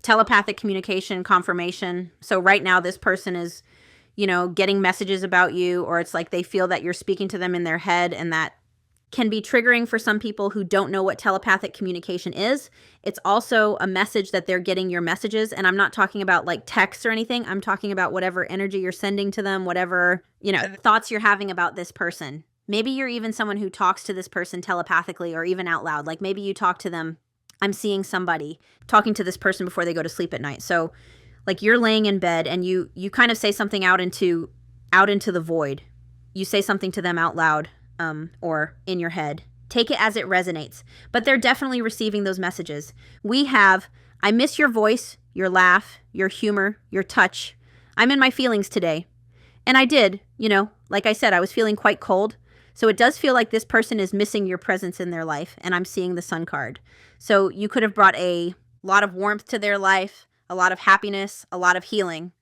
telepathic communication, confirmation. So right now this person is, you know, getting messages about you, or it's like they feel that you're speaking to them in their head, and that can be triggering for some people who don't know what telepathic communication is. It's also a message that they're getting your messages. And I'm not talking about like text or anything. I'm talking about whatever energy you're sending to them, whatever, you know, thoughts you're having about this person. Maybe you're even someone who talks to this person telepathically or even out loud. Like maybe you talk to them. I'm seeing somebody talking to this person before they go to sleep at night. So like you're laying in bed and you kind of say something out into the void. You say something to them out loud. Or in your head. Take it as it resonates. But they're definitely receiving those messages. We have, I miss your voice, your laugh, your humor, your touch. I'm in my feelings today. And I did, you know, like I said, I was feeling quite cold. So it does feel like this person is missing your presence in their life. And I'm seeing the Sun card. So you could have brought a lot of warmth to their life, a lot of happiness, a lot of healing.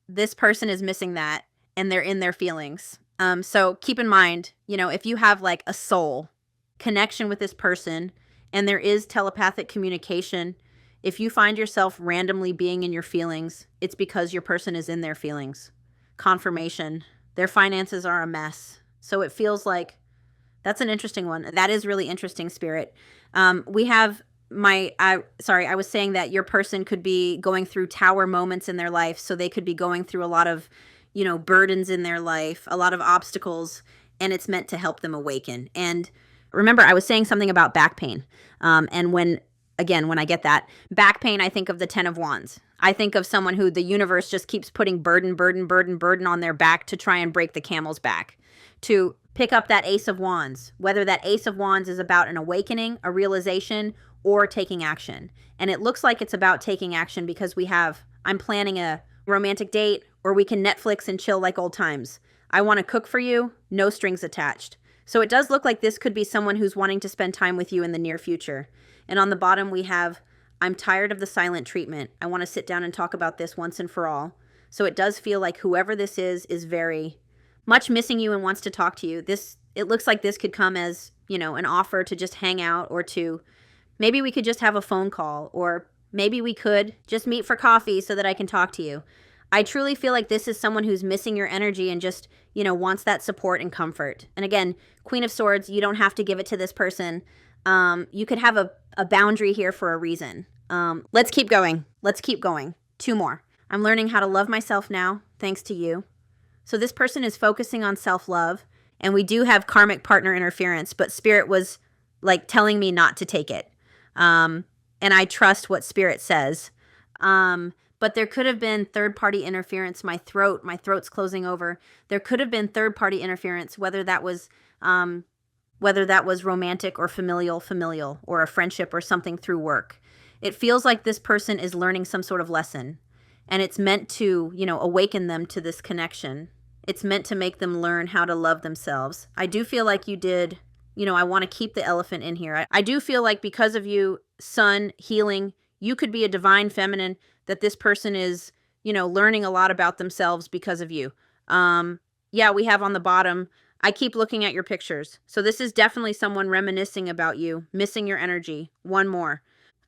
This person is missing that, and they're in their feelings. So keep in mind, you know, if you have like a soul connection with this person and there is telepathic communication, if you find yourself randomly being in your feelings, it's because your person is in their feelings. Confirmation. Their finances are a mess. So it feels like that's an interesting one. That is really interesting, Spirit. We have I was saying that your person could be going through tower moments in their life. So they could be going through a lot of, you know, burdens in their life, a lot of obstacles, and it's meant to help them awaken. And remember, I was saying something about back pain. And when I get that back pain, I think of the 10 of Wands. I think of someone who the universe just keeps putting burden on their back to try and break the camel's back, to pick up that Ace of Wands, whether that Ace of Wands is about an awakening, a realization, or taking action. And it looks like it's about taking action because I'm planning a romantic date, or we can Netflix and chill like old times. I want to cook for you, no strings attached. So it does look like this could be someone who's wanting to spend time with you in the near future. And on the bottom we have, I'm tired of the silent treatment. I want to sit down and talk about this once and for all. So it does feel like whoever this is very much missing you and wants to talk to you. It looks like this could come as, you know, an offer to just hang out, or to maybe we could just have a phone call, or maybe we could just meet for coffee so that I can talk to you. I truly feel like this is someone who's missing your energy and just, you know, wants that support and comfort. And again, Queen of Swords, you don't have to give it to this person. You could have a boundary here for a reason. Let's keep going. 2 more. I'm learning how to love myself now, thanks to you. So this person is focusing on self-love, and we do have karmic partner interference, but Spirit was like telling me not to take it. And I trust what Spirit says. But there could have been third-party interference. My throat's closing over. There could have been third-party interference, whether that was romantic or familial, or a friendship or something through work. It feels like this person is learning some sort of lesson, and it's meant to, you know, awaken them to this connection. It's meant to make them learn how to love themselves. I do feel like you did, you know, I want to keep the elephant in here. I do feel like because of you, Sun, healing, you could be a divine feminine, that this person is, you know, learning a lot about themselves because of you. Yeah, we have on the bottom, I keep looking at your pictures. So this is definitely someone reminiscing about you, missing your energy. 1 more.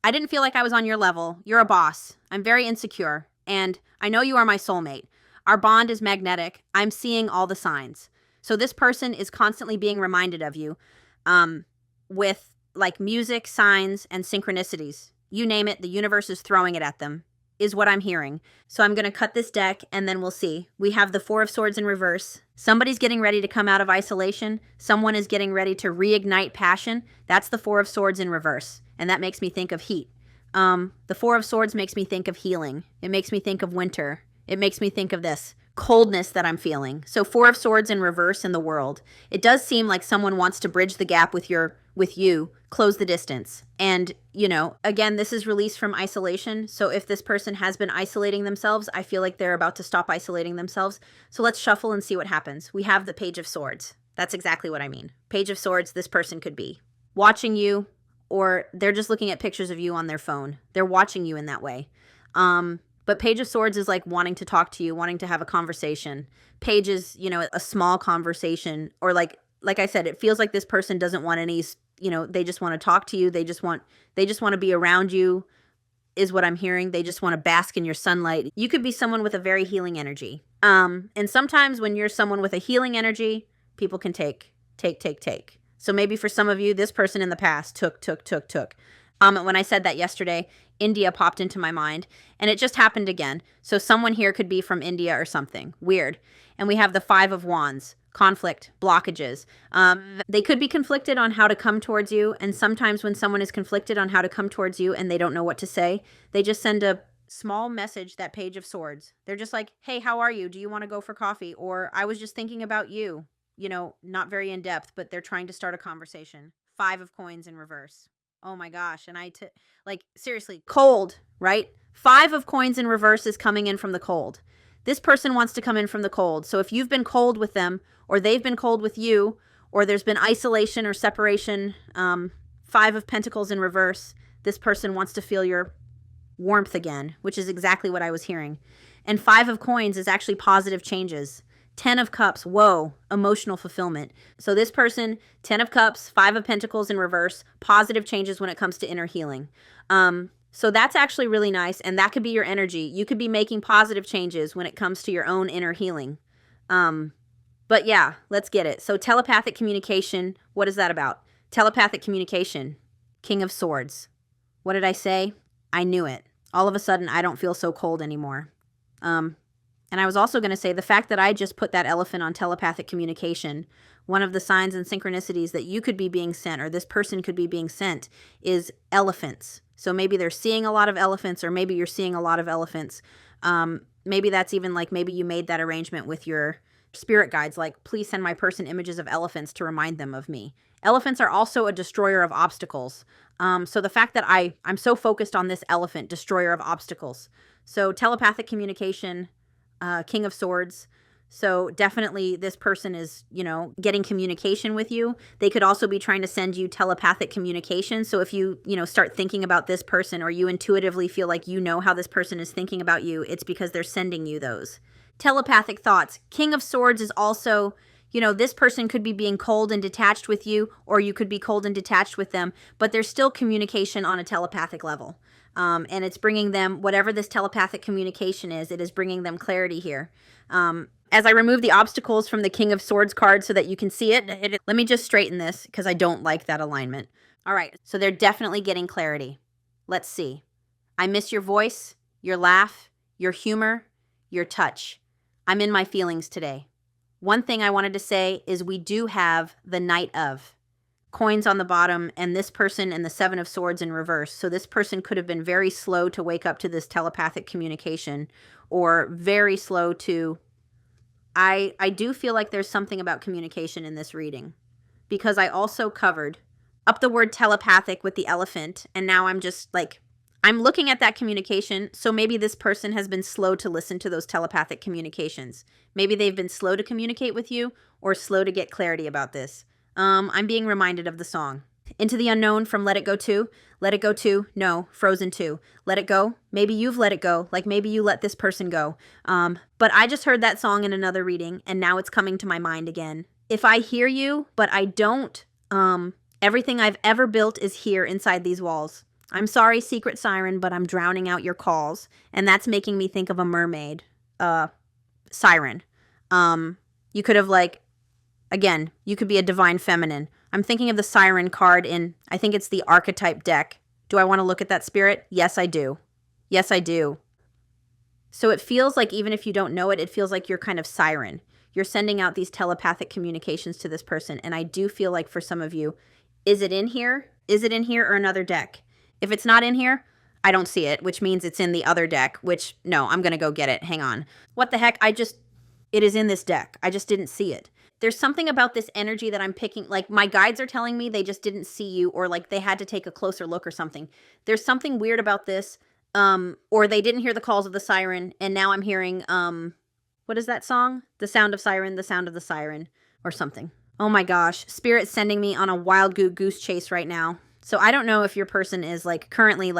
I didn't feel like I was on your level. You're a boss. I'm very insecure. And I know you are my soulmate. Our bond is magnetic. I'm seeing all the signs. So this person is constantly being reminded of you with like music, signs, and synchronicities. You name it, the universe is throwing it at them, is what I'm hearing. So I'm going to cut this deck and then we'll see. We have the 4 of Swords in reverse. Somebody's getting ready to come out of isolation. Someone is getting ready to reignite passion. That's the 4 of Swords in reverse. And that makes me think of heat. The 4 of Swords makes me think of healing. It makes me think of winter. It makes me think of this coldness that I'm feeling. So 4 of Swords in reverse in the world. It does seem like someone wants to bridge the gap with you, close the distance. And, you know, again, this is release from isolation. So if this person has been isolating themselves, I feel like they're about to stop isolating themselves. So let's shuffle and see what happens. We have the Page of Swords. That's exactly what I mean. Page of Swords, this person could be watching you, or they're just looking at pictures of you on their phone. They're watching you in that way. But Page of Swords is like wanting to talk to you, wanting to have a conversation. Page is, you know, a small conversation, or like I said, it feels like this person doesn't want any, you know, they just want to talk to you. They just want to be around you. is what I'm hearing. They just want to bask in your sunlight. You could be someone with a very healing energy. And sometimes when you're someone with a healing energy, people can take. So maybe for some of you, this person in the past took. When I said that yesterday, India popped into my mind, and it just happened again. So someone here could be from India or something. Weird. And we have the 5 of Wands. Conflict, blockages. They could be conflicted on how to come towards you, and sometimes when someone is conflicted on how to come towards you and they don't know what to say, they just send a small message, that Page of Swords. They're just like, hey, how are you? Do you want to go for coffee? Or I was just thinking about you. You know, not very in depth, but they're trying to start a conversation. 5 of Coins in reverse. Oh my gosh. And like, seriously, cold, right? 5 of Coins in reverse is coming in from the cold. This person wants to come in from the cold. So if you've been cold with them, or they've been cold with you, or there's been isolation or separation, 5 of Pentacles in reverse, this person wants to feel your warmth again, which is exactly what I was hearing. And 5 of Coins is actually positive changes. 10 of Cups, whoa, emotional fulfillment. So this person, 10 of Cups, 5 of Pentacles in reverse, positive changes when it comes to inner healing. So that's actually really nice, and that could be your energy. You could be making positive changes when it comes to your own inner healing. But yeah, let's get it. So telepathic communication, what is that about? Telepathic communication, King of Swords. What did I say? I knew it. All of a sudden, I don't feel so cold anymore. And I was also going to say the fact that I just put that elephant on telepathic communication, one of the signs and synchronicities that you could be being sent, or this person could be being sent, is elephants. So maybe they're seeing a lot of elephants, or maybe you're seeing a lot of elephants. Maybe that's even like, maybe you made that arrangement with your spirit guides, like, please send my person images of elephants to remind them of me. Elephants are also a destroyer of obstacles. So the fact that I'm so focused on this elephant, destroyer of obstacles. So telepathic communication, King of Swords. So definitely this person is, you know, getting communication with you. They could also be trying to send you telepathic communication. So if you, start thinking about this person, or you intuitively feel like you know how this person is thinking about you, it's because they're sending you those. Telepathic thoughts. King of Swords is also, this person could be being cold and detached with you, or you could be cold and detached with them, but there's still communication on a telepathic level. And it's bringing them, whatever this telepathic communication is, it is bringing them clarity here. As I remove the obstacles from the King of Swords card so that you can see it, let me just straighten this because I don't like that alignment. All right, so they're definitely getting clarity. Let's see. I miss your voice, your laugh, your humor, your touch. I'm in my feelings today. One thing I wanted to say is we do have the Knight of Coins on the bottom, and this person and the 7 of Swords in reverse. So this person could have been very slow to wake up to this telepathic communication, or very slow to... I do feel like there's something about communication in this reading, because I also covered up the word telepathic with the elephant, and now I'm just like, I'm looking at that communication, so maybe this person has been slow to listen to those telepathic communications. Maybe they've been slow to communicate with you, or slow to get clarity about this. I'm being reminded of the song. Into the Unknown from Let It Go 2. Let It Go 2. No. Frozen 2. Let It Go. Maybe you've let it go. Like maybe you let this person go. But I just heard that song in another reading, and now it's coming to my mind again. If I hear you, but I don't, everything I've ever built is here inside these walls. I'm sorry, secret siren, but I'm drowning out your calls. And that's making me think of a mermaid. Siren. You could have again, you could be a divine feminine. I'm thinking of the siren card in, I think it's the archetype deck. Do I want to look at that spirit? Yes, I do. Yes, I do. So it feels like, even if you don't know it, it feels like you're kind of siren. You're sending out these telepathic communications to this person. And I do feel like for some of you, is it in here? Is it in here or another deck? If it's not in here, I don't see it, which means it's in the other deck, which, no, I'm going to go get it. Hang on. What the heck? It is in this deck. I just didn't see it. There's something about this energy that I'm picking, like my guides are telling me they just didn't see you, or like they had to take a closer look or something. There's something weird about this, or they didn't hear the calls of the siren, and now I'm hearing, what is that song? The Sound of Siren, the Sound of the Siren, or something. Oh my gosh, Spirit's sending me on a wild goose chase right now. So I don't know if your person is currently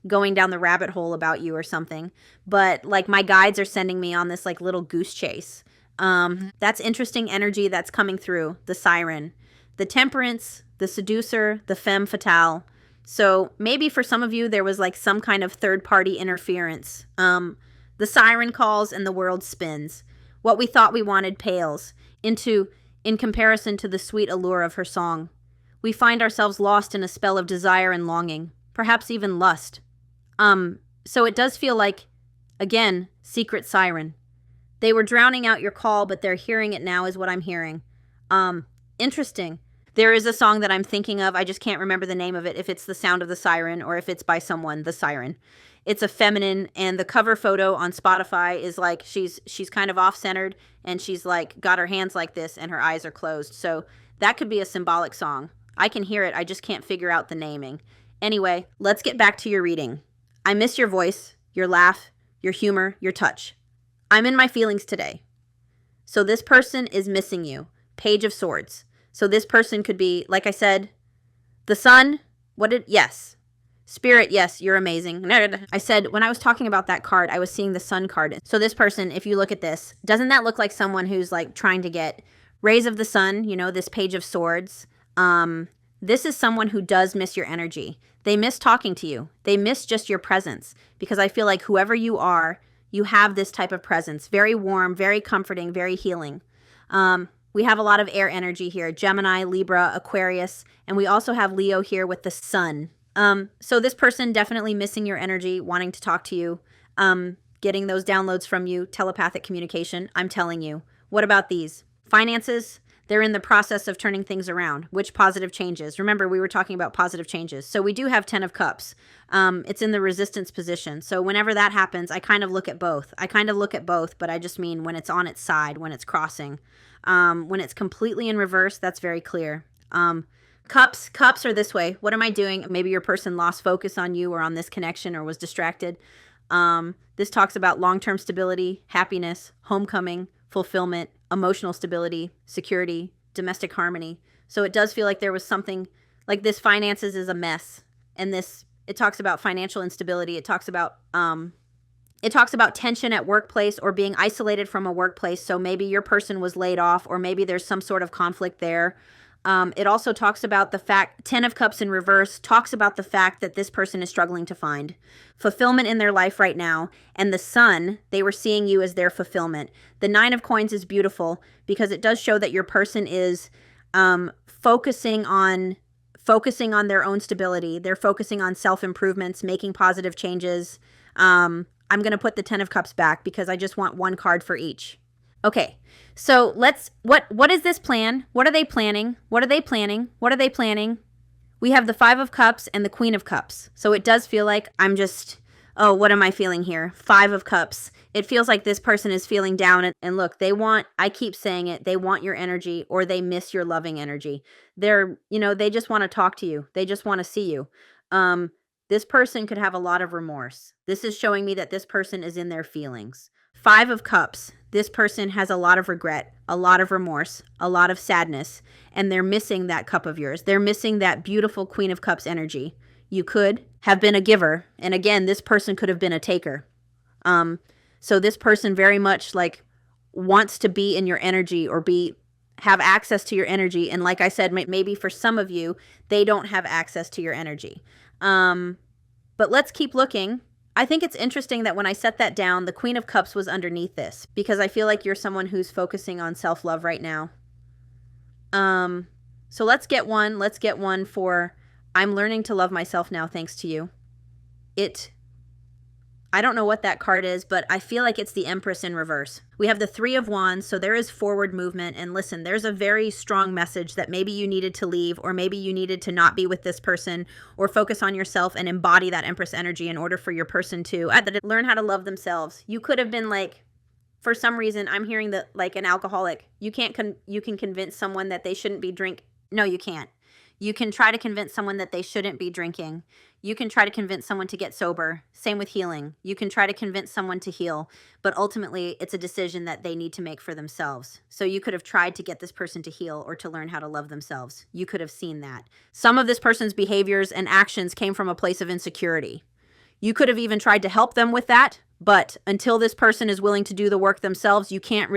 going down the rabbit hole about you or something, but my guides are sending me on this little goose chase. That's interesting energy that's coming through. The siren, the temperance, the seducer, the femme fatale. So maybe for some of you, there was like some kind of third-party interference. The siren calls and the world spins. What we thought we wanted pales in comparison to the sweet allure of her song. We find ourselves lost in a spell of desire and longing, perhaps even lust. So it does feel like, again, secret siren. They were drowning out your call, but they're hearing it now is what I'm hearing. Interesting. There is a song that I'm thinking of. I just can't remember the name of it, if it's The Sound of the Siren or if it's by someone, The Siren. It's a feminine, and the cover photo on Spotify is like she's kind of off-centered, and she's like got her hands like this and her eyes are closed. So that could be a symbolic song. I can hear it. I just can't figure out the naming. Anyway, let's get back to your reading. I miss your voice, your laugh, your humor, your touch. I'm in my feelings today. So this person is missing you. Page of Swords. So this person could be, like I said, the sun. Yes. Spirit, yes, you're amazing. I said, when I was talking about that card, I was seeing the sun card. So this person, if you look at this, doesn't that look like someone who's like trying to get rays of the sun, you know, this Page of Swords? This is someone who does miss your energy. They miss talking to you. They miss just your presence, because I feel like whoever you are, you have this type of presence. Very warm, very comforting, very healing. We have a lot of air energy here. Gemini, Libra, Aquarius, and we also have Leo here with the sun. So this person definitely missing your energy, wanting to talk to you, getting those downloads from you, telepathic communication. I'm telling you. What about these? Finances, they're in the process of turning things around. Which positive changes? Remember, we were talking about positive changes. So we do have 10 of Cups. It's in the resistance position. So whenever that happens, I kind of look at both. But I just mean when it's on its side, when it's crossing. When it's completely in reverse, that's very clear. Cups are this way. What am I doing? Maybe your person lost focus on you or on this connection or was distracted. This talks about long-term stability, happiness, homecoming, fulfillment, emotional stability, security, domestic harmony. So it does feel like there was something like this. Finances is a mess. And it talks about financial instability. It talks about tension at workplace or being isolated from a workplace. So maybe your person was laid off, or maybe there's some sort of conflict there. It also talks about the fact, 10 of Cups in reverse, talks about the fact that this person is struggling to find fulfillment in their life right now. And the sun, they were seeing you as their fulfillment. The 9 of Coins is beautiful because it does show that your person is focusing on their own stability. They're focusing on self-improvements, making positive changes. I'm going to put the 10 of Cups back because I just want one card for each. Okay, so what is this plan? What are they planning? What are they planning? What are they planning? We have the 5 of Cups and the Queen of Cups. So it does feel like what am I feeling here? 5 of Cups. It feels like this person is feeling down, and look, I keep saying it, they want your energy, or they miss your loving energy. They just want to talk to you. They just want to see you. This person could have a lot of remorse. This is showing me that this person is in their feelings. 5 of Cups. This person has a lot of regret, a lot of remorse, a lot of sadness, and they're missing that cup of yours. They're missing that beautiful Queen of Cups energy. You could have been a giver, and again, this person could have been a taker. So this person very much like wants to be in your energy or have access to your energy, and like I said, maybe for some of you, they don't have access to your energy. But let's keep looking. I think it's interesting that when I set that down, the Queen of Cups was underneath this because I feel like you're someone who's focusing on self-love right now. So let's get one. Let's get one for I'm learning to love myself now thanks to you. I don't know what that card is, but I feel like it's the Empress in reverse. We have the 3 of Wands, so there is forward movement. And listen, there's a very strong message that maybe you needed to leave, or maybe you needed to not be with this person, or focus on yourself and embody that Empress energy in order for your person to learn how to love themselves. You could have been like, for some reason, I'm hearing that like an alcoholic. You can convince someone that they shouldn't be No, you can't. You can try to convince someone that they shouldn't be drinking. You can try to convince someone to get sober. Same with healing. You can try to convince someone to heal, but ultimately it's a decision that they need to make for themselves. So you could have tried to get this person to heal or to learn how to love themselves. You could have seen that. Some of this person's behaviors and actions came from a place of insecurity. You could have even tried to help them with that, but until this person is willing to do the work themselves, you can't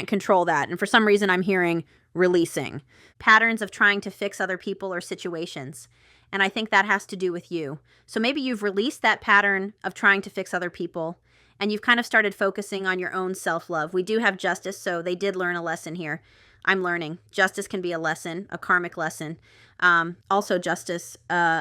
control that. And for some reason I'm hearing releasing. Patterns of trying to fix other people or situations. And I think that has to do with you. So maybe you've released that pattern of trying to fix other people, and you've kind of started focusing on your own self-love. We do have justice, so they did learn a lesson here. I'm learning. Justice can be a lesson, a karmic lesson. Also justice,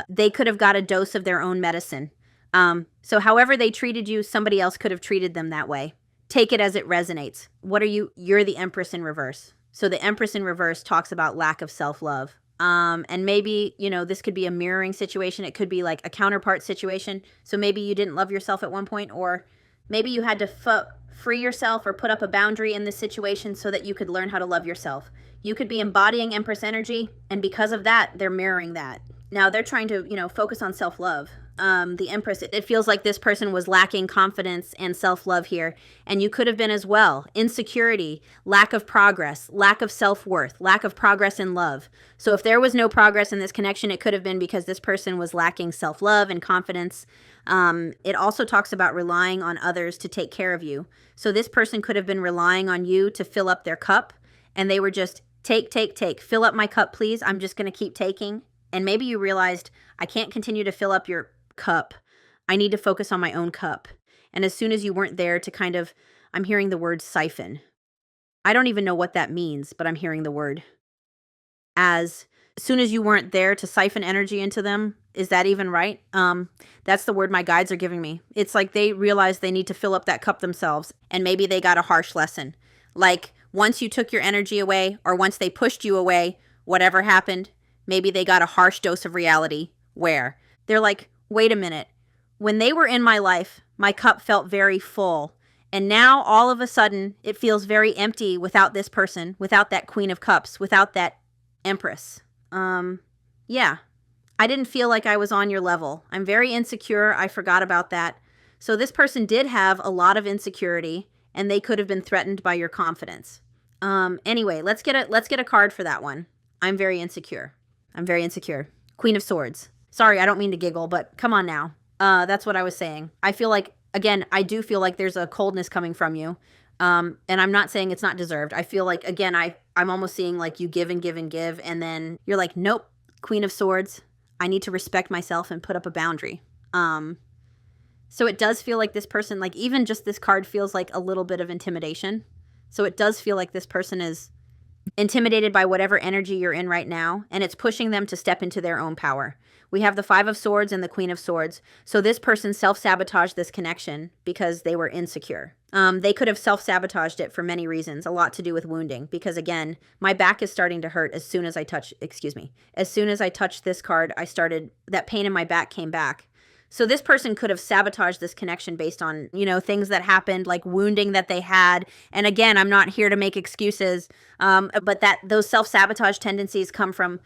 they could have got a dose of their own medicine. So however they treated you, somebody else could have treated them that way. Take it as it resonates. What are you? You're the Empress in reverse. So the Empress in reverse talks about lack of self-love. And maybe, you know, this could be a mirroring situation. It could be like a counterpart situation. So maybe you didn't love yourself at one point, or maybe you had to free yourself or put up a boundary in this situation so that you could learn how to love yourself. You could be embodying Empress energy, and because of that, they're mirroring that. Now they're trying to, you know, focus on self-love. The Empress, it feels like this person was lacking confidence and self-love here, and you could have been as well. Insecurity, lack of progress, lack of self-worth, lack of progress in love. So if there was no progress in this connection, it could have been because this person was lacking self-love and confidence. It also talks about relying on others to take care of you. So this person could have been relying on you to fill up their cup, and they were just take, fill up my cup, please. I'm just going to keep taking. And maybe you realized, I can't continue to fill up your cup. I need to focus on my own cup. And as soon as you weren't there to kind of, I'm hearing the word siphon. I don't even know what that means, but I'm hearing the word. As soon as you weren't there to siphon energy into them, is that even right? That's the word my guides are giving me. It's like they realize they need to fill up that cup themselves, and maybe they got a harsh lesson. Like once you took your energy away, or once they pushed you away, whatever happened, maybe they got a harsh dose of reality where they're like, wait a minute. When they were in my life, my cup felt very full. And now all of a sudden it feels very empty without this person, without that Queen of Cups, without that Empress. Yeah, I didn't feel like I was on your level. I'm very insecure. I forgot about that. So this person did have a lot of insecurity, and they could have been threatened by your confidence. Anyway, let's get a card for that one. I'm very insecure. I'm very insecure. Queen of Swords. Sorry, I don't mean to giggle, but come on now. That's what I was saying. I feel like, again, I do feel like there's a coldness coming from you. And I'm not saying it's not deserved. I feel like, again, I'm almost seeing like you give and give and give, and then you're like, nope, Queen of Swords. I need to respect myself and put up a boundary. So it does feel like this person, like even just this card feels like a little bit of intimidation. So it does feel like this person is intimidated by whatever energy you're in right now, and it's pushing them to step into their own power. We have the Five of Swords and the Queen of Swords. So this person self-sabotaged this connection because they were insecure. They could have self-sabotaged it for many reasons, a lot to do with wounding, because again, my back is starting to hurt as soon as I touch, as soon as I touched this card, that pain in my back came back. So this person could have sabotaged this connection based on, you know, things that happened, like wounding that they had. And again, I'm not here to make excuses, but those self-sabotage tendencies come from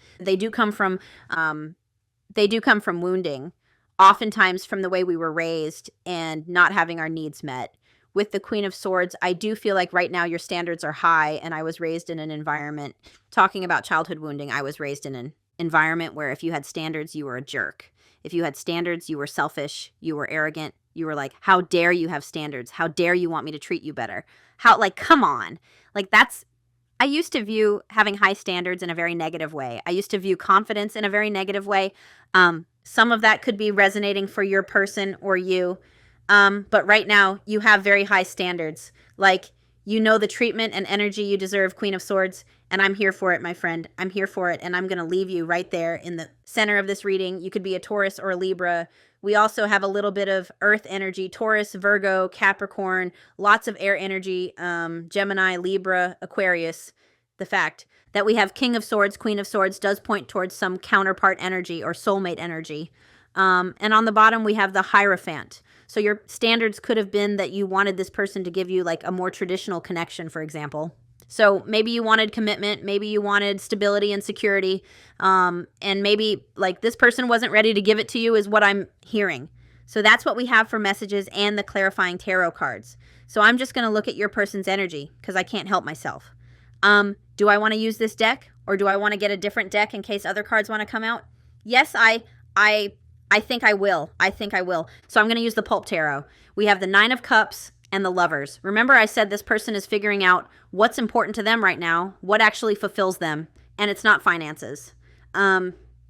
wounding, oftentimes from the way we were raised and not having our needs met. With the Queen of Swords, I do feel like right now your standards are high, and I was raised in an environment, talking about childhood wounding, I was raised in an environment where if you had standards, you were a jerk. If you had standards, you were selfish, you were arrogant, you were like, how dare you have standards? How dare you want me to treat you better? Come on. I used to view having high standards in a very negative way. I used to view confidence in a very negative way. Some of that could be resonating for your person or you. But right now, you have very high standards. Like, you know the treatment and energy you deserve, Queen of Swords, and I'm here for it, my friend. I'm here for it, and I'm going to leave you right there in the center of this reading. You could be a Taurus or a Libra. We also have a little bit of earth energy, Taurus, Virgo, Capricorn, lots of air energy, Gemini, Libra, Aquarius. The fact that we have King of Swords, Queen of Swords does point towards some counterpart energy or soulmate energy. And on the bottom, we have the Hierophant. So your standards could have been that you wanted this person to give you like a more traditional connection, for example. So maybe you wanted commitment, maybe you wanted stability and security, and maybe like this person wasn't ready to give it to you is what I'm hearing. So that's what we have for messages and the clarifying tarot cards. So I'm just going to look at your person's energy because I can't help myself. Do I want to use this deck, or do I want to get a different deck in case other cards want to come out? Yes, I think I will. So I'm going to use the Pulp Tarot. We have the Nine of Cups and the Lovers. Remember, I said this person is figuring out what's important to them right now, what actually fulfills them, and it's not finances.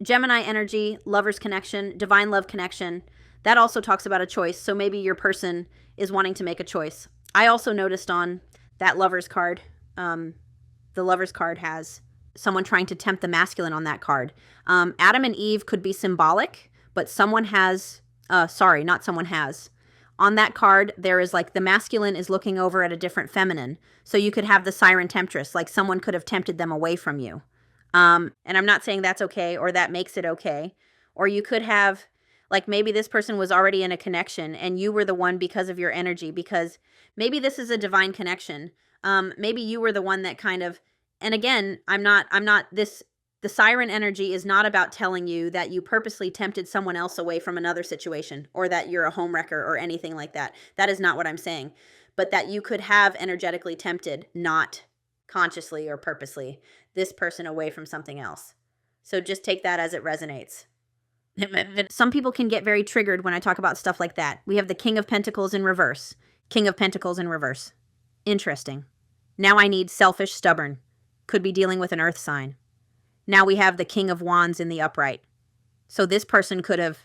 Gemini energy, lover's connection, divine love connection. That also talks about a choice. So maybe your person is wanting to make a choice. I also noticed on that lover's card, the lover's card has someone trying to tempt the masculine on that card. Adam and Eve could be symbolic, but someone has, not someone has. On that card, there is like the masculine is looking over at a different feminine. So you could have the siren temptress, like someone could have tempted them away from you. And I'm not saying that's okay or that makes it okay. Or you could have, like maybe this person was already in a connection and you were the one because of your energy, because maybe this is a divine connection. Maybe you were the one that kind of, and again, the siren energy is not about telling you that you purposely tempted someone else away from another situation or that you're a homewrecker or anything like that. That is not what I'm saying. But that you could have energetically tempted, not consciously or purposely, this person away from something else. So just take that as it resonates. Some people can get very triggered when I talk about stuff like that. We have the King of Pentacles in reverse. King of Pentacles in reverse. Interesting. Now I need selfish, stubborn. Could be dealing with an earth sign. Now we have the King of Wands in the upright. So this person could have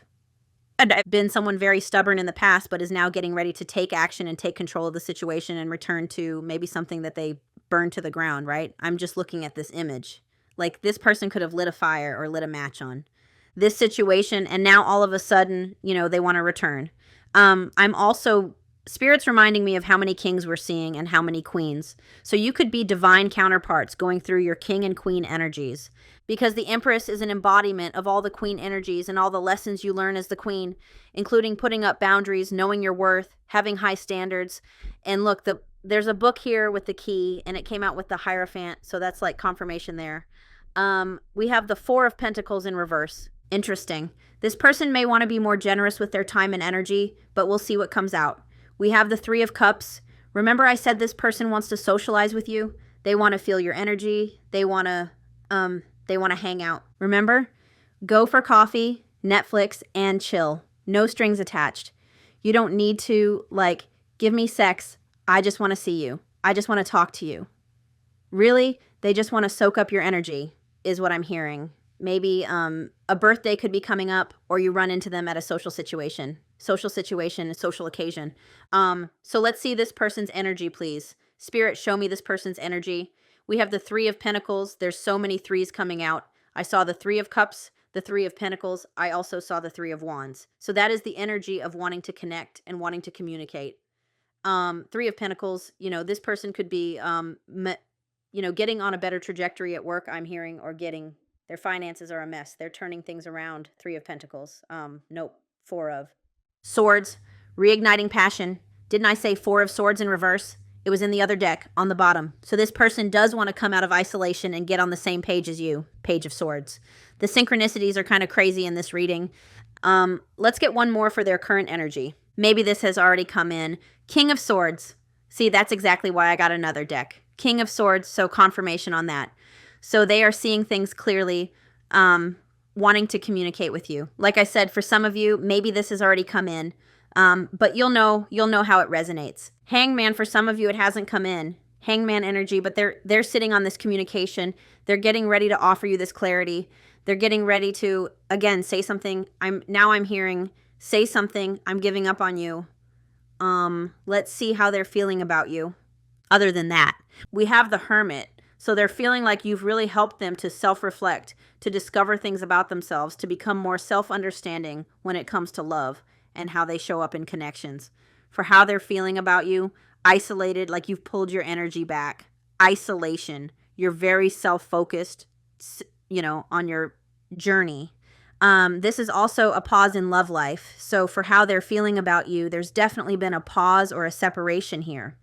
been someone very stubborn in the past, but is now getting ready to take action and take control of the situation and return to maybe something that they burned to the ground, right? I'm just looking at this image. Like this person could have lit a fire or lit a match on this situation, and now all of a sudden, they want to return. I'm also, Spirit's reminding me of how many kings we're seeing and how many queens. So you could be divine counterparts going through your king and queen energies, because the Empress is an embodiment of all the queen energies and all the lessons you learn as the queen, including putting up boundaries, knowing your worth, having high standards. And look, there's a book here with the key, and it came out with the Hierophant, so that's like confirmation there. We have the Four of Pentacles in reverse. Interesting. This person may want to be more generous with their time and energy, but we'll see what comes out. We have the Three of Cups. Remember I said this person wants to socialize with you? They want to feel your energy. They want to hang out. Remember? Go for coffee, Netflix, and chill. No strings attached. You don't need to, give me sex. I just want to see you. I just want to talk to you. Really? They just want to soak up your energy, is what I'm hearing. Maybe a birthday could be coming up, or you run into them at a social situation, a social occasion. So let's see this person's energy, please. Spirit, show me this person's energy. We have the Three of Pentacles. There's so many threes coming out. I saw the Three of Cups, the Three of Pentacles. I also saw the Three of Wands. So that is the energy of wanting to connect and wanting to communicate. Three of Pentacles, this person could be, getting on a better trajectory at work, I'm hearing, or getting... Their finances are a mess. They're turning things around. Three of Pentacles. Nope. Four of Swords. Reigniting passion. Didn't I say Four of Swords in reverse? It was in the other deck on the bottom. So this person does want to come out of isolation and get on the same page as you. Page of Swords. The synchronicities are kind of crazy in this reading. Let's get one more for their current energy. Maybe this has already come in. King of Swords. See, that's exactly why I got another deck. King of Swords, so confirmation on that. So they are seeing things clearly, wanting to communicate with you. Like I said, for some of you, maybe this has already come in, but you'll know how it resonates. Hangman, for some of you, it hasn't come in. Hangman energy, but they're sitting on this communication. They're getting ready to offer you this clarity. They're getting ready to, again, say something. I'm hearing, say something. I'm giving up on you. Let's see how they're feeling about you. Other than that, we have the Hermit. So they're feeling like you've really helped them to self-reflect, to discover things about themselves, to become more self-understanding when it comes to love and how they show up in connections. For how they're feeling about you, isolated, like you've pulled your energy back. Isolation. You're very self-focused, on your journey. This is also a pause in love life. So for how they're feeling about you, there's definitely been a pause or a separation here.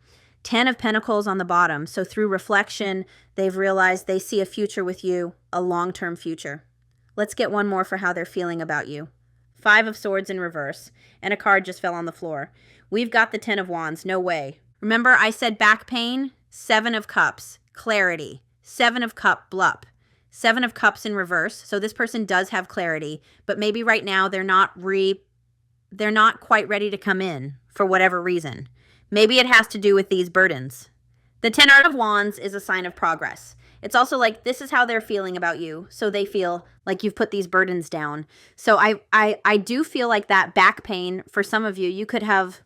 10 of Pentacles on the bottom. So through reflection, they've realized they see a future with you, a long-term future. Let's get one more for how they're feeling about you. 5 of Swords in reverse, and a card just fell on the floor. We've got the 10 of Wands. No way. Remember I said back pain? 7 of Cups, clarity. 7 of Cup, blup. 7 of Cups in reverse. So this person does have clarity, but maybe right now they're not quite ready to come in for whatever reason. Maybe it has to do with these burdens. The 10 of Wands is a sign of progress. It's also like this is how they're feeling about you. So they feel like you've put these burdens down. So I do feel like that back pain for some of you, you could have,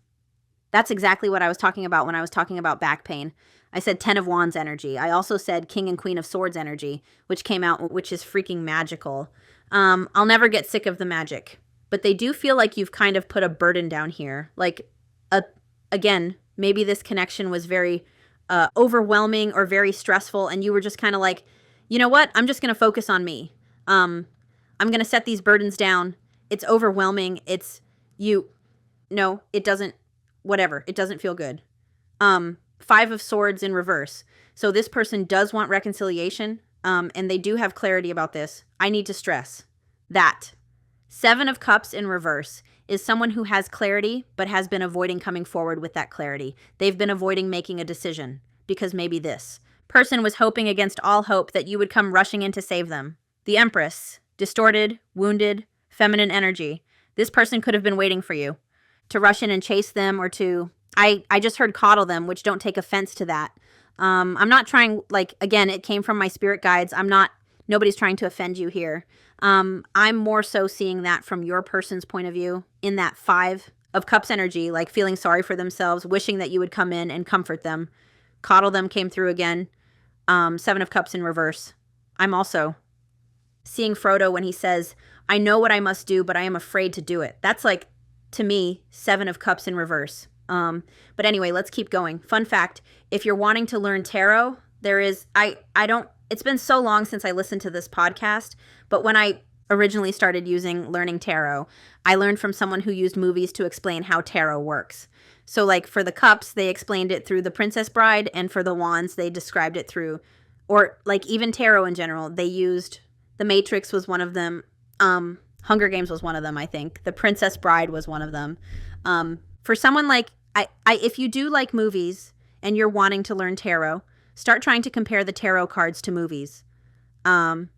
that's exactly what I was talking about when I was talking about back pain. I said 10 of Wands energy. I also said King and Queen of Swords energy, which came out, which is freaking magical. I'll never get sick of the magic. But they do feel like you've kind of put a burden down here. Like, again, maybe this connection was very overwhelming or very stressful, and you were just kind of like, you know what? I'm just going to focus on me. I'm going to set these burdens down. It's overwhelming. No, it doesn't, whatever. It doesn't feel good. 5 of Swords in reverse. So this person does want reconciliation, and they do have clarity about this. I need to stress that 7 of Cups in reverse is someone who has clarity but has been avoiding coming forward with that clarity. They've been avoiding making a decision because maybe this person was hoping against all hope that you would come rushing in to save them. The Empress, distorted, wounded, feminine energy. This person could have been waiting for you to rush in and chase them, or to, I just heard coddle them, which don't take offense to that. I'm not trying, like, again, it came from my spirit guides. Nobody's trying to offend you here. I'm more so seeing that from your person's point of view in that 5 of Cups energy, like feeling sorry for themselves, wishing that you would come in and comfort them. Coddle them came through again. 7 of Cups in reverse. I'm also seeing Frodo when he says, I know what I must do, but I am afraid to do it. That's like, to me, 7 of Cups in reverse. But anyway, let's keep going. Fun fact, if you're wanting to learn tarot, there is, it's been so long since I listened to this podcast, but when I originally started learning tarot, I learned from someone who used movies to explain how tarot works. So like for the Cups, they explained it through The Princess Bride, and for the Wands, they described it through, or like even tarot in general, they used, The Matrix was one of them, Hunger Games was one of them, I think. The Princess Bride was one of them. For someone like, if you do like movies and you're wanting to learn tarot, start trying to compare the tarot cards to movies. And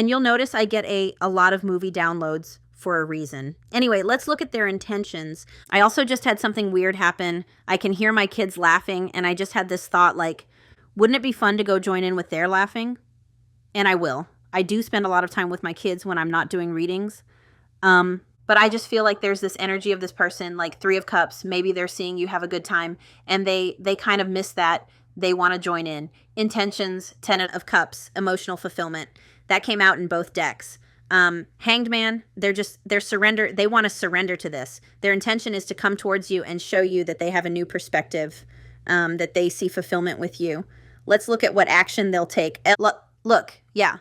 you'll notice I get a lot of movie downloads for a reason. Anyway, let's look at their intentions. I also just had something weird happen. I can hear my kids laughing, and I just had this thought, like, wouldn't it be fun to go join in with their laughing? And I will. I do spend a lot of time with my kids when I'm not doing readings. But I just feel like there's this energy of this person, like 3 of Cups. Maybe they're seeing you have a good time, and they kind of miss that. They want to join in. Intentions, 10 of Cups, emotional fulfillment. That came out in both decks. Hanged Man, they're surrender. They want to surrender to this. Their intention is to come towards you and show you that they have a new perspective, that they see fulfillment with you. Let's look at what action they'll take. Look, yeah.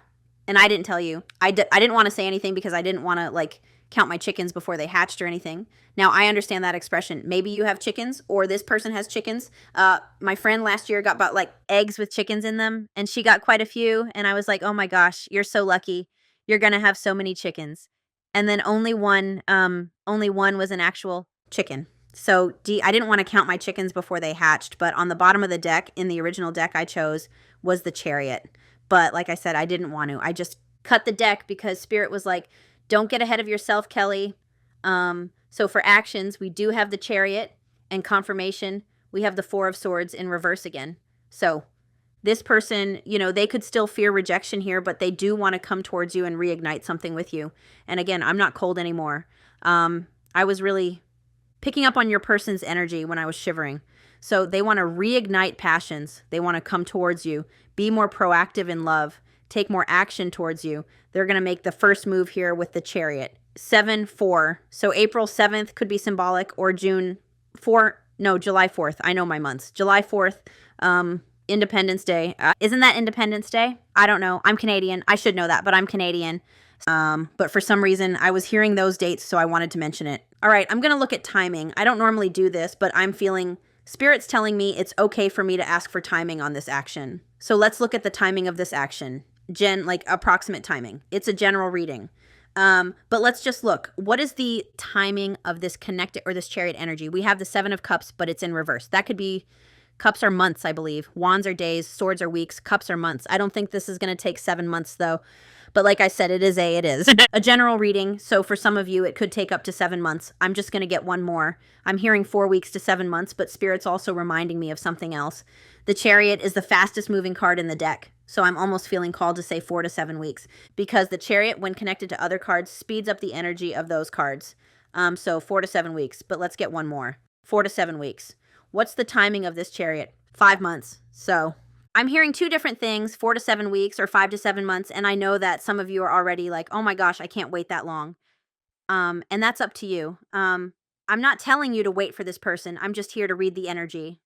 And I didn't tell you. I didn't want to say anything because I didn't want to, like, count my chickens before they hatched or anything. Now, I understand that expression. Maybe you have chickens, or this person has chickens. My friend last year got about, like, eggs with chickens in them, and she got quite a few, and I was like, oh my gosh, you're so lucky. You're going to have so many chickens. And then only one was an actual chicken. So I didn't want to count my chickens before they hatched, but on the bottom of the deck, in the original deck I chose, was the Chariot. But like I said, I didn't want to. I just cut the deck because Spirit was like, don't get ahead of yourself, Kelly. So for actions, we do have the Chariot, and confirmation, we have the 4 of Swords in reverse again. So this person, they could still fear rejection here, but they do want to come towards you and reignite something with you. And again, I'm not cold anymore. I was really picking up on your person's energy when I was shivering. So they want to reignite passions. They want to come towards you, be more proactive in love, take more action towards you. They're going to make the first move here with the Chariot. 7-4. So April 7th could be symbolic, or July 4th. I know my months. July 4th, Independence Day. Isn't that Independence Day? I don't know. I'm Canadian. I should know that, but I'm Canadian. But for some reason, I was hearing those dates, so I wanted to mention it. All right, I'm going to look at timing. I don't normally do this, but I'm feeling Spirit's telling me it's okay for me to ask for timing on this action. So let's look at the timing of this action. Like approximate timing. It's a general reading. But let's just look. What is the timing of this connected or this Chariot energy? We have the 7 of Cups, but it's in reverse. That could be, Cups are months, I believe. Wands are days, Swords are weeks, Cups are months. I don't think this is going to take 7 months though. But like I said, it is a general reading. So for some of you, it could take up to 7 months. I'm just going to get one more. I'm hearing 4 weeks to 7 months, but Spirit's also reminding me of something else. The Chariot is the fastest moving card in the deck. So I'm almost feeling called to say 4 to 7 weeks, because the Chariot, when connected to other cards, speeds up the energy of those cards. So 4 to 7 weeks, but let's get one more. 4 to 7 weeks. What's the timing of this Chariot? 5 months. So I'm hearing two different things, 4 to 7 weeks or 5 to 7 months. And I know that some of you are already like, oh my gosh, I can't wait that long. And that's up to you. I'm not telling you to wait for this person. I'm just here to read the energy.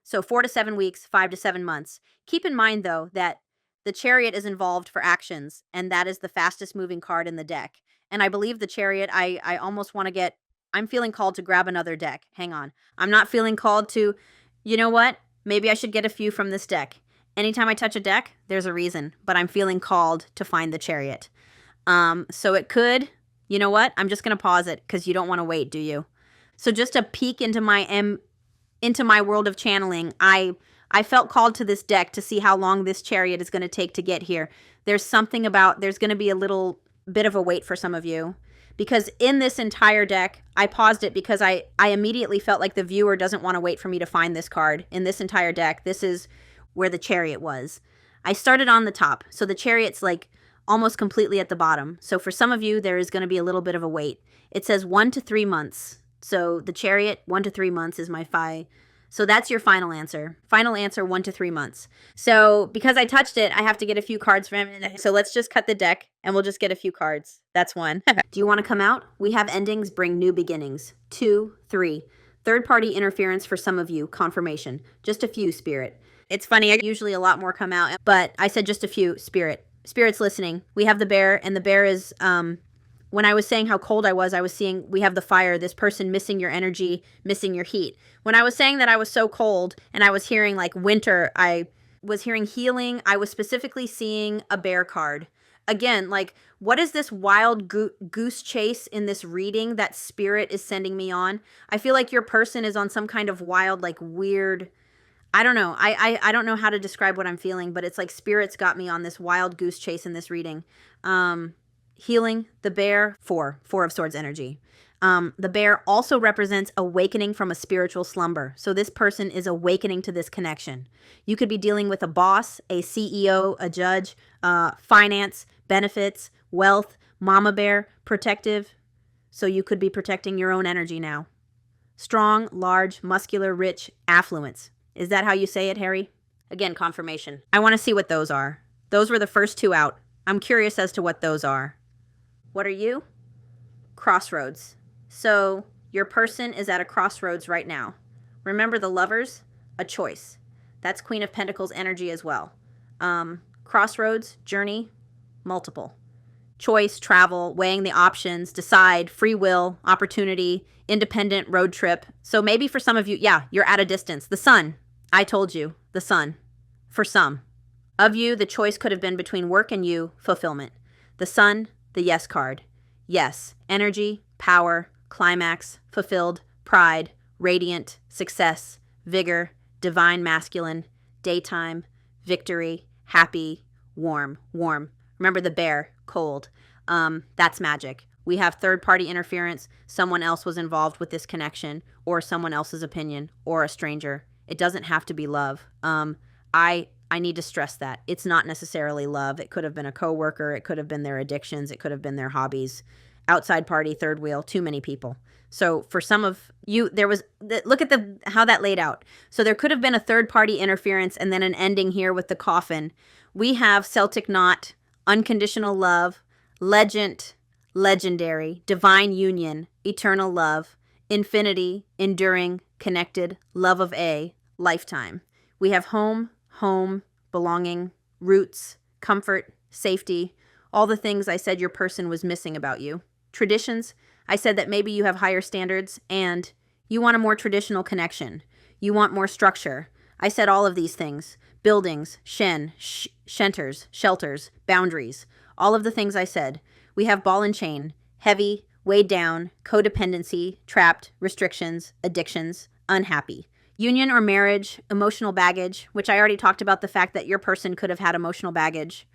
So 4 to 7 weeks, 5 to 7 months. Keep in mind, though, that the Chariot is involved for actions, and that is the fastest moving card in the deck. And I believe the Chariot, I almost want to get, I'm feeling called to grab another deck. Hang on. I'm not feeling called to, you know what? Maybe I should get a few from this deck. Anytime I touch a deck, there's a reason, but I'm feeling called to find the Chariot. So it could, you know what? I'm just going to pause it because you don't want to wait, do you? So just a peek into my world of channeling, I felt called to this deck to see how long this Chariot is going to take to get here. There's something about, there's going to be a little bit of a wait for some of you, because in this entire deck, I paused it because I immediately felt like the viewer doesn't want to wait for me to find this card. In this entire deck, this is where the Chariot was. I started on the top, so the Chariot's like almost completely at the bottom. So for some of you, there is going to be a little bit of a wait. It says 1 to 3 months. So the Chariot, 1 to 3 months is my phi. So that's your final answer. Final answer, 1 to 3 months. So because I touched it, I have to get a few cards from it. So let's just cut the deck and we'll just get a few cards. That's one. Do you want to come out? We have endings bring new beginnings. 2, 3. Third-party interference for some of you. Confirmation. Just a few, Spirit. It's funny. Usually a lot more come out, but I said just a few, Spirit. Spirit's listening. We have the bear, and the bear is... when I was saying how cold I was seeing we have the fire, this person missing your energy, missing your heat. When I was saying that I was so cold and I was hearing like winter, I was hearing healing. I was specifically seeing a bear card. Again, like, what is this wild goose chase in this reading that Spirit is sending me on? I feel like your person is on some kind of wild, like weird, I don't know. I don't know how to describe what I'm feeling, but it's like Spirit's got me on this wild goose chase in this reading. Healing, the bear, 4 of Swords energy. The bear also represents awakening from a spiritual slumber. So this person is awakening to this connection. You could be dealing with a boss, a CEO, a judge, finance, benefits, wealth, mama bear, protective. So you could be protecting your own energy now. Strong, large, muscular, rich, affluence. Is that how you say it, Harry? Again, confirmation. I want to see what those are. Those were the first two out. I'm curious as to what those are. What are you? Crossroads. So your person is at a crossroads right now. Remember the Lovers? A choice. That's Queen of Pentacles energy as well. Crossroads, journey, multiple. Choice, travel, weighing the options, decide, free will, opportunity, independent road trip. So maybe for some of you, yeah, you're at a distance. The Sun. I told you, the Sun. For some of you, the choice could have been between work and you, fulfillment. The Sun, the yes card. Yes, energy, power, climax, fulfilled, pride, radiant, success, vigor, divine masculine, daytime, victory, happy, warm. Remember the bear, cold. That's magic. We have third-party interference. Someone else was involved with this connection, or someone else's opinion, or a stranger. It doesn't have to be love. I need to stress that. It's not necessarily love. It could have been a coworker. It could have been their addictions. It could have been their hobbies. Outside party, third wheel, too many people. So for some of you, there was, look at how that laid out. So there could have been a third-party interference and then an ending here with the coffin. We have Celtic knot, unconditional love, legend, legendary, divine union, eternal love, infinity, enduring, connected, love of a, lifetime. We have home, belonging, roots, comfort, safety, all the things I said your person was missing about you. Traditions, I said that maybe you have higher standards and you want a more traditional connection. You want more structure. I said all of these things. Buildings, shelters, boundaries, all of the things I said. We have ball and chain, heavy, weighed down, codependency, trapped, restrictions, addictions, unhappy. Union or marriage, emotional baggage, which I already talked about the fact that your person could have had emotional baggage.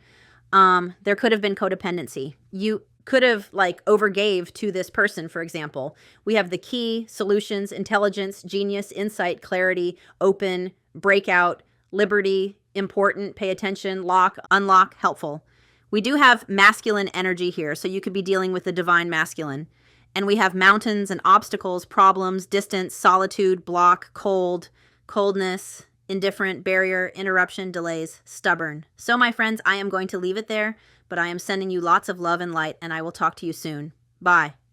There could have been codependency. You could have like overgave to this person, for example. We have the key, solutions, intelligence, genius, insight, clarity, open, breakout, liberty, important, pay attention, lock, unlock, helpful. We do have masculine energy here, so you could be dealing with the divine masculine. And we have mountains and obstacles, problems, distance, solitude, block, cold, coldness, indifferent, barrier, interruption, delays, stubborn. So my friends, I am going to leave it there, but I am sending you lots of love and light, and I will talk to you soon. Bye.